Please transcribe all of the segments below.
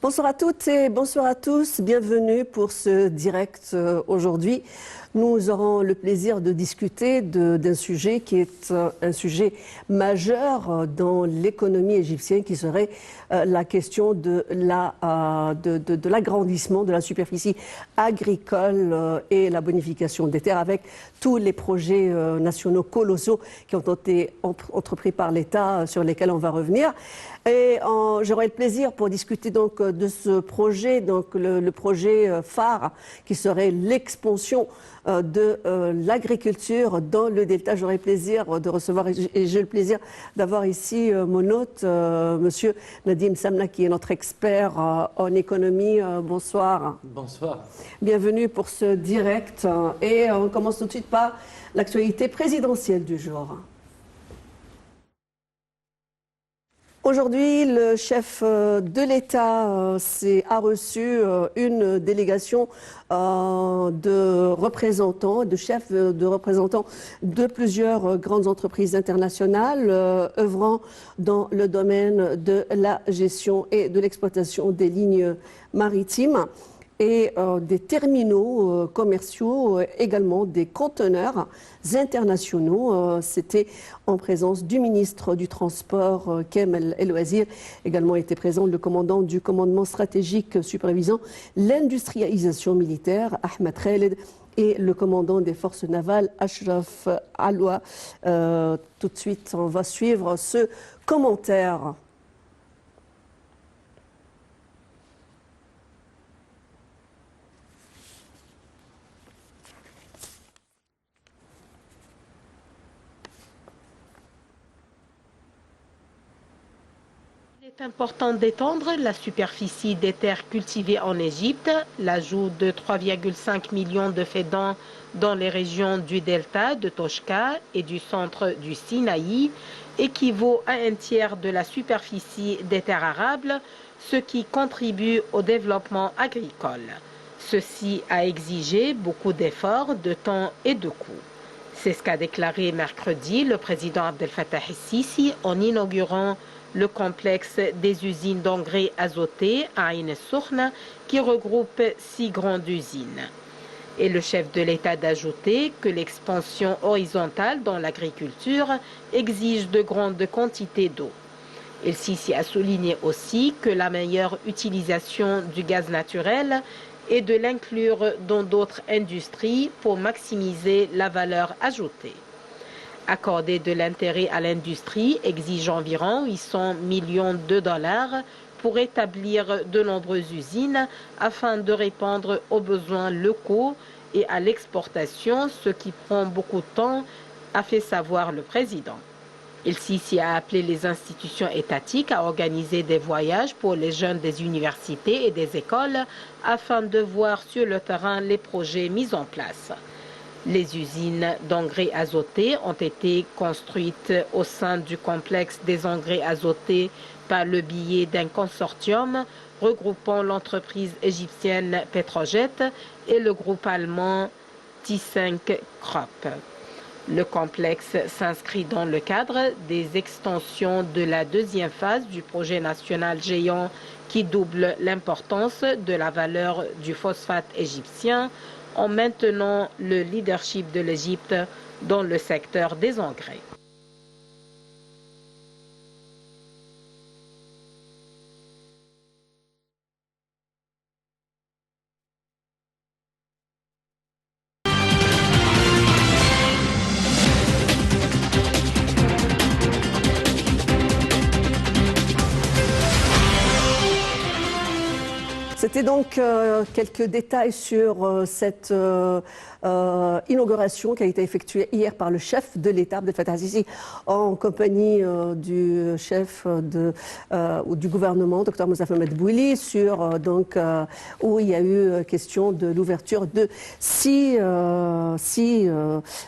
Bonsoir à toutes et bonsoir à tous. Bienvenue pour ce direct aujourd'hui. Nous aurons le plaisir de discuter d'un sujet qui est un sujet majeur dans l'économie égyptienne, qui serait la question de l'agrandissement de la superficie agricole et la bonification des terres, avec tous les projets nationaux colossaux qui ont été entrepris par l'État, sur lesquels on va revenir. Et j'aurai le plaisir pour discuter donc de ce projet, donc le projet phare qui serait l'expansion de l'agriculture dans le delta. J'aurai le plaisir de recevoir et j'ai le plaisir d'avoir ici mon hôte, monsieur Nadim Samna, qui est notre expert en économie. Bonsoir. Bonsoir. Bienvenue pour ce direct et on commence tout de suite par l'actualité présidentielle du jour. Aujourd'hui, le chef de l'État a reçu une délégation de représentants, de chefs de représentants de plusieurs grandes entreprises internationales œuvrant dans le domaine de la gestion et de l'exploitation des lignes maritimes et des terminaux commerciaux, également des conteneurs internationaux. C'était en présence du ministre du Transport, Kamel El Wazir. Également était présent le commandant du commandement stratégique supervisant l'industrialisation militaire, Ahmed Khaled, et le commandant des forces navales, Ashraf Alwa. Tout de suite, on va suivre ce commentaire. Il est important d'étendre la superficie des terres cultivées en Égypte. L'ajout de 3,5 millions de fédans dans les régions du delta de Toshka et du centre du Sinaï équivaut à un tiers de la superficie des terres arables, ce qui contribue au développement agricole. Ceci a exigé beaucoup d'efforts, de temps et de coûts. C'est ce qu'a déclaré mercredi le président Abdel Fattah el-Sisi en inaugurant le complexe des usines d'engrais azotés à Ain el-Soukhna, qui regroupe 6 grandes usines. Et le chef de l'État d'ajouter que l'expansion horizontale dans l'agriculture exige de grandes quantités d'eau. El-Sisi a souligné aussi que la meilleure utilisation du gaz naturel est de l'inclure dans d'autres industries pour maximiser la valeur ajoutée. Accorder de l'intérêt à l'industrie exige environ 800 millions de dollars pour établir de nombreuses usines afin de répondre aux besoins locaux et à l'exportation, ce qui prend beaucoup de temps, a fait savoir le président. El-Sisi a appelé les institutions étatiques à organiser des voyages pour les jeunes des universités et des écoles afin de voir sur le terrain les projets mis en place. Les usines d'engrais azotés ont été construites au sein du complexe des engrais azotés par le biais d'un consortium regroupant l'entreprise égyptienne Petrojet et le groupe allemand T5 Crop. Le complexe s'inscrit dans le cadre des extensions de la deuxième phase du projet national géant qui double l'importance de la valeur du phosphate égyptien en maintenant le leadership de l'Égypte dans le secteur des engrais. C'était donc quelques détails sur cette inauguration qui a été effectuée hier par le chef de l'État, Abdel Fattah el-Sisi, en compagnie du chef du gouvernement, Dr Moussa Mohamed Bouili, où il y a eu question de l'ouverture de six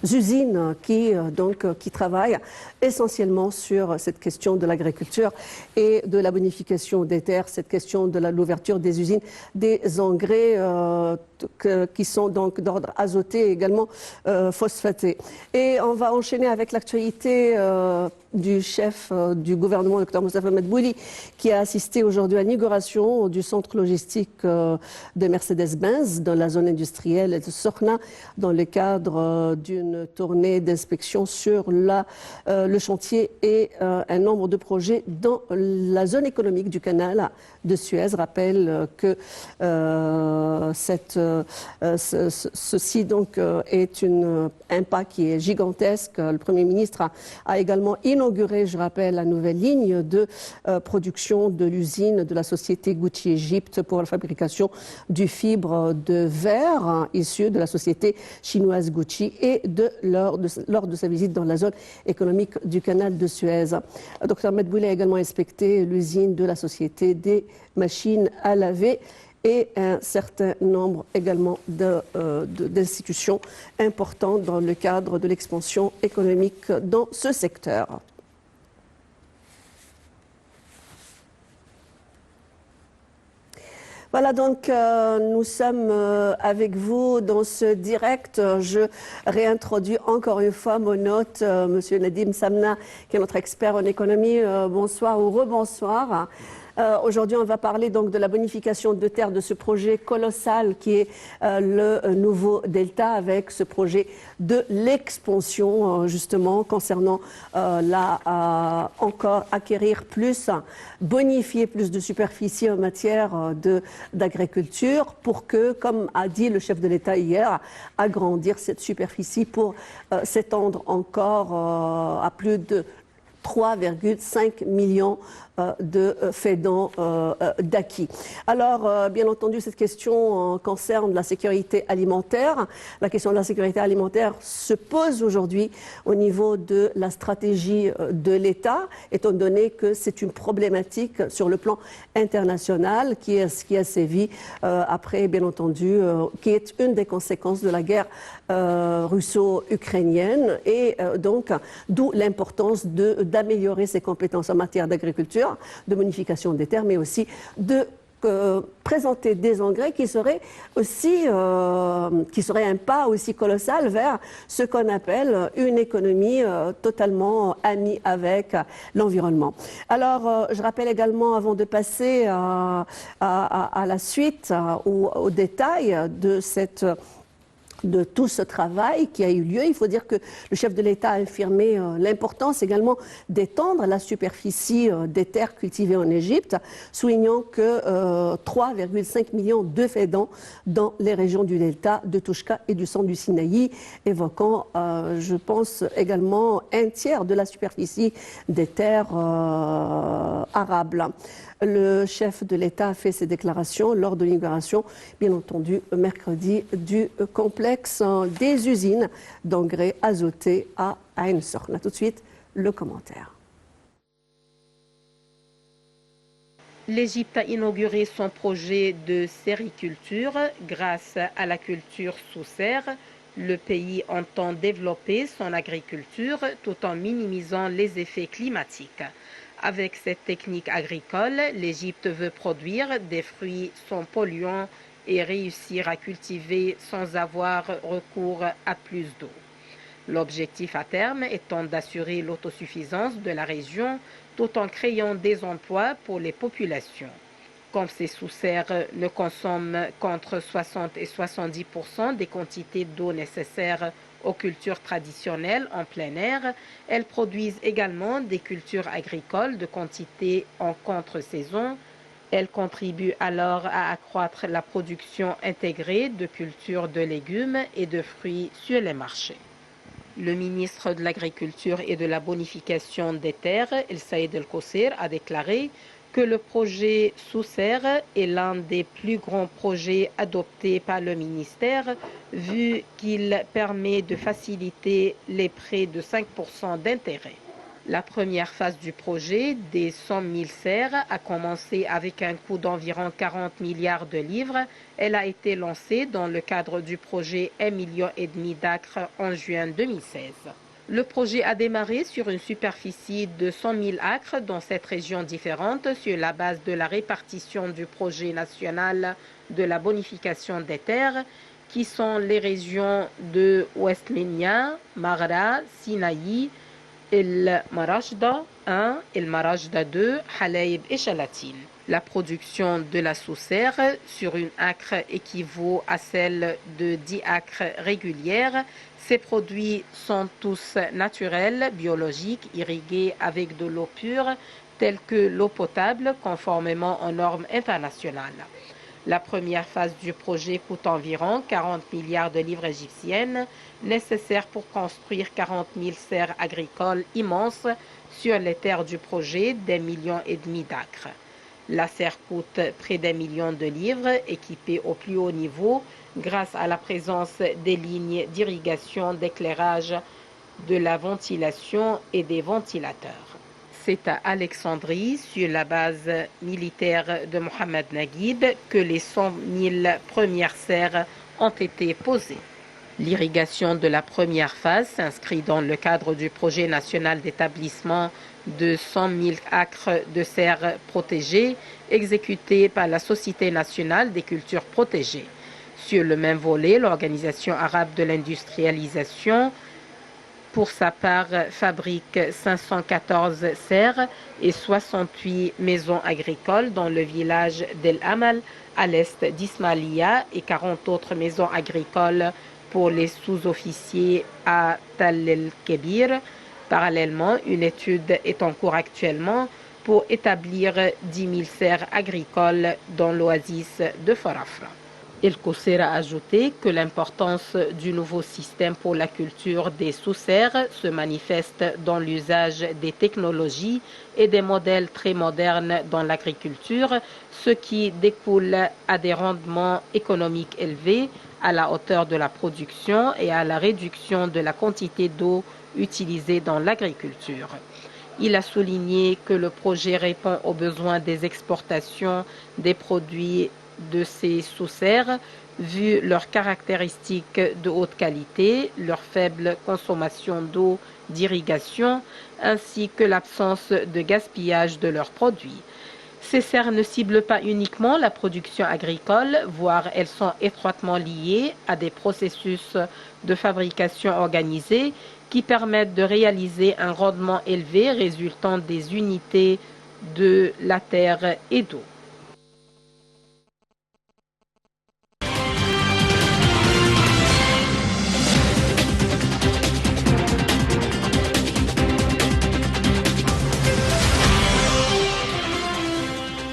usines qui travaillent essentiellement sur cette question de l'agriculture et de la bonification des terres, cette question de l'ouverture des usines, des engrais, qui sont donc d'ordre azoté et également phosphaté. Et on va enchaîner avec l'actualité du chef du gouvernement, Dr Moustapha Madbouli, qui a assisté aujourd'hui à l'inauguration du centre logistique de Mercedes-Benz dans la zone industrielle de Sorna, dans le cadre d'une tournée d'inspection sur le chantier et un nombre de projets dans la zone économique du canal de Suez. Rappelle que ceci donc est un pas qui est gigantesque. Le Premier ministre a également inauguré, je rappelle, la nouvelle ligne de production de l'usine de la société Gucci Égypte pour la fabrication du fibre de verre issu de la société chinoise Gucci et lors de sa visite dans la zone économique du canal de Suez. Dr Madbouli a également inspecté l'usine de la société des machines à laver et un certain nombre également d'institutions importantes dans le cadre de l'expansion économique dans ce secteur. Voilà, donc nous sommes avec vous dans ce direct. Je réintroduis encore une fois mon hôte, Monsieur Nadim Samna, qui est notre expert en économie. Bonsoir ou rebonsoir. Aujourd'hui, on va parler donc de la bonification de terre de ce projet colossal qui est le nouveau Delta, avec ce projet de l'expansion justement concernant encore acquérir plus, bonifier plus de superficie en matière d'agriculture pour que, comme a dit le chef de l'État hier, agrandir cette superficie pour s'étendre encore à plus de 3,5 millions de fédans d'acquis. Alors, bien entendu, cette question concerne la sécurité alimentaire. La question de la sécurité alimentaire se pose aujourd'hui au niveau de la stratégie de l'État, étant donné que c'est une problématique sur le plan international qui a sévi après, bien entendu, qui est une des conséquences de la guerre russo-ukrainienne, et donc d'où l'importance d'améliorer ses compétences en matière d'agriculture, de bonification des terres, mais aussi de présenter des engrais qui seraient un pas aussi colossal vers ce qu'on appelle une économie totalement amie avec l'environnement. Alors, je rappelle également, avant de passer à la suite, au détail de tout ce travail qui a eu lieu, il faut dire que le chef de l'État a affirmé l'importance également d'étendre la superficie des terres cultivées en Égypte, soulignant que 3,5 millions de fédans dans les régions du Delta, de Touchka et du centre du Sinaï, évoquant, je pense, également un tiers de la superficie des terres arables. Le chef de l'État a fait ses déclarations lors de l'inauguration, bien entendu, mercredi, du complexe des usines d'engrais azotés à Ain Sorna. Tout de suite, le commentaire. L'Égypte a inauguré son projet de sériculture. Grâce à la culture sous serre, le pays entend développer son agriculture tout en minimisant les effets climatiques. Avec cette technique agricole, l'Égypte veut produire des fruits sans polluants et réussir à cultiver sans avoir recours à plus d'eau. L'objectif à terme étant d'assurer l'autosuffisance de la région tout en créant des emplois pour les populations. Comme ces sous-serres ne consomment qu'entre 60 et 70% des quantités d'eau nécessaires aux cultures traditionnelles en plein air, elles produisent également des cultures agricoles de quantité en contre-saison. Elles contribuent alors à accroître la production intégrée de cultures de légumes et de fruits sur les marchés. Le ministre de l'Agriculture et de la Bonification des terres, El Saïd El Kossir, a déclaré que le projet sous serre est l'un des plus grands projets adoptés par le ministère, vu qu'il permet de faciliter les prêts de 5% d'intérêt. La première phase du projet, des 100 000 serres, a commencé avec un coût d'environ 40 milliards de livres. Elle a été lancée dans le cadre du projet 1,5 million d'acres en juin 2016. Le projet a démarré sur une superficie de 100 000 acres dans 7 régions différentes sur la base de la répartition du projet national de la bonification des terres qui sont les régions de Ouest Ménia, Maghra, Sinaï, El Marajda 1, El Marajda 2, Halaïb et Chalatine. La production de la sous-serre sur une acre équivaut à celle de 10 acres régulières. Ces produits sont tous naturels, biologiques, irrigués avec de l'eau pure, telle que l'eau potable, conformément aux normes internationales. La première phase du projet coûte environ 40 milliards de livres égyptiennes, nécessaires pour construire 40 000 serres agricoles immenses sur les terres du projet d'1,5 million d'acres. La serre coûte près d'1 million de livres, équipée au plus haut niveau grâce à la présence des lignes d'irrigation, d'éclairage, de la ventilation et des ventilateurs. C'est à Alexandrie, sur la base militaire de Mohamed Naguib, que les 100 000 premières serres ont été posées. L'irrigation de la première phase s'inscrit dans le cadre du projet national d'établissement de 100 000 acres de serres protégées exécuté par la Société nationale des cultures protégées. Sur le même volet, l'Organisation arabe de l'industrialisation, pour sa part, fabrique 514 serres et 68 maisons agricoles dans le village d'El Amal à l'est d'Ismailia et 40 autres maisons agricoles pour les sous-officiers à Tal el-Kébir. Parallèlement, une étude est en cours actuellement pour établir 10 000 serres agricoles dans l'oasis de Farafra. El Kousser a ajouté que l'importance du nouveau système pour la culture des sous-serres se manifeste dans l'usage des technologies et des modèles très modernes dans l'agriculture, ce qui découle à des rendements économiques élevés, à la hauteur de la production et à la réduction de la quantité d'eau utilisée dans l'agriculture. Il a souligné que le projet répond aux besoins des exportations des produits de ces sous-serres, vu leurs caractéristiques de haute qualité, leur faible consommation d'eau d'irrigation, ainsi que l'absence de gaspillage de leurs produits. Ces serres ne ciblent pas uniquement la production agricole, voire elles sont étroitement liées à des processus de fabrication organisés qui permettent de réaliser un rendement élevé résultant des unités de la terre et d'eau.